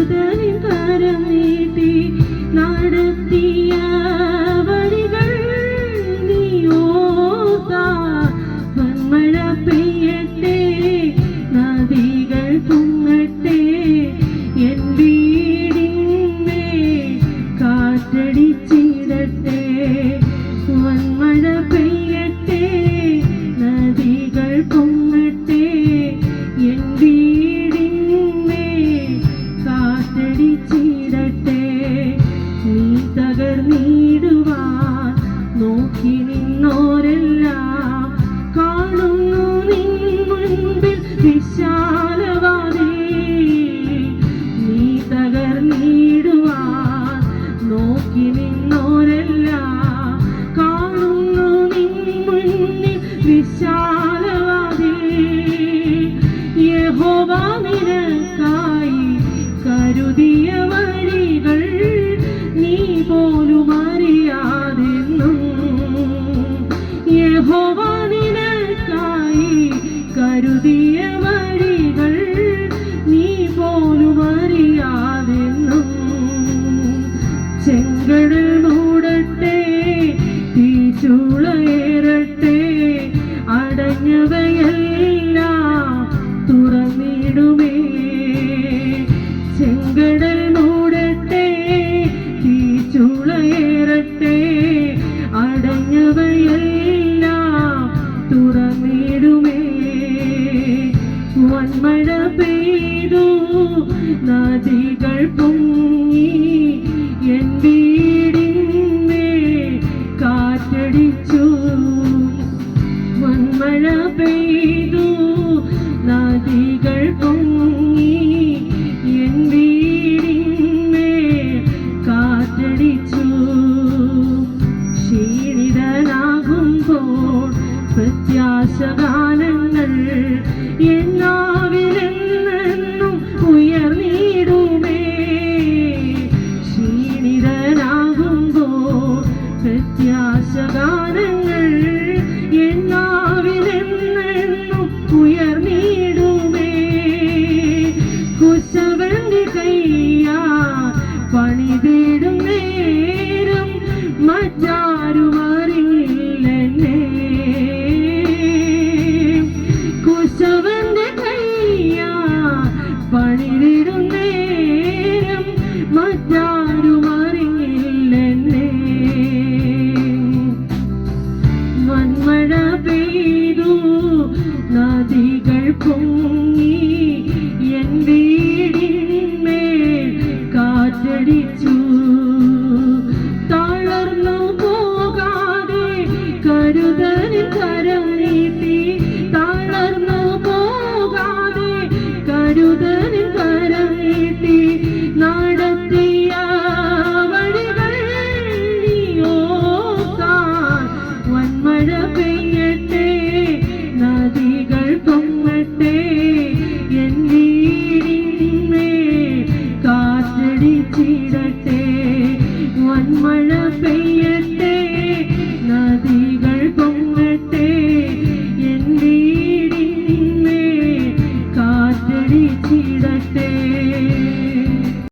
കരുതലിൻ കരം നീട്ടി നടത്തിയ വഴികൾ നീ ഓർത്താൽ വന്മഴ പെയ്യട്ടെ, നദികൾ പൊങ്ങട്ടെ, എൻ വീടിന്മേൽ കാറ്റടിച്ചിടട്ടെ. വന്മഴ പെയ്യട്ടെ, നദികൾ പൊങ്ങട്ടെ, എൻ വീടിന്മേൽ കാറ്റടിച്ചിടട്ടെ. നീ തകർന്നിടുവാൻ നോക്കി നിന്നോരെല്ലാം കാണുന്നു നിൻ മുൻപിൽ വിശാലവാതിൽ. നീ തകർന്നിടുവാൻ നോക്കി നിന്നോരെല്ലാം കാണുന്നു നിൻ മുൻപിൽ വിശാലവാതിൽ. യഹോവ നിനക്കായി കരുതിയ വഴികൾ നീ പോലും അറിയാതെന്നും. യഹോവ നിനക്കായി കരുതിയ വഴികൾ നീ പോലും അറിയാതെന്നും. ചെങ്കടൽ മൂടട്ടെ, തീച്ചൂളയേറട്ടെ, അടഞ്ഞവയെല്ലാം തുറന്നിടുമേ. ചെങ്കടൽ മൂടട്ടെ, തീച്ചൂളയേറട്ടെ, അടഞ്ഞവയെല്ലാം തുറന്നിടുമേ. വന്മഴ പെയ്തു, നദികൾ പൊങ്ങി, എൻ വീടിന്മേൽ കാറ്റടിച്ചു. വന്മഴ പെയ്തു, നദികൾ പൊങ്ങി, എൻ വീടിന്മേൽ കാറ്റടിച്ചു. ക്ഷീണിതനാകുമ്പോൾ പ്രത്യാശഗാനങ്ങൾ എന്നാവിലെന്നും ഉയർന്നിടുമേ. ക്ഷീണിതനാകുമ്പോൾ പ്രത്യാശഗാനങ്ങൾ എന്നാവിലെന്നും ഉയർന്നിടുമേ. കുശവന്റെ കയ്യാ പണിതിടും നേരം മറ്റാരും അറിയില്ലെന്നേ. കുശവന്റെ കയ്യാ പണിതിടും നേരം മറ്റാരും അറിയില്ലെന്നേ. വന്മഴ പെയ്തു, നദികൾ പൊങ്ങി, എൻ വീടിന്മേൽ കാറ്റടിച്ചു. തളർന്നു പോകാതെ കരുതലിൻ കരം നീട്ടി, തളർന്നു പോകാതെ കരുതലിൻ കരം നീട്ടി നടത്തിയ വഴികൾ നീ ഓർത്താൽ വന്മഴ പെയ്യട്ടെ, നദികൾ പൊങ്ങട്ടെ, എൻ വീടിന്മേൽ കാറ്റടിച്ചിടട്ടെ. വന്മഴ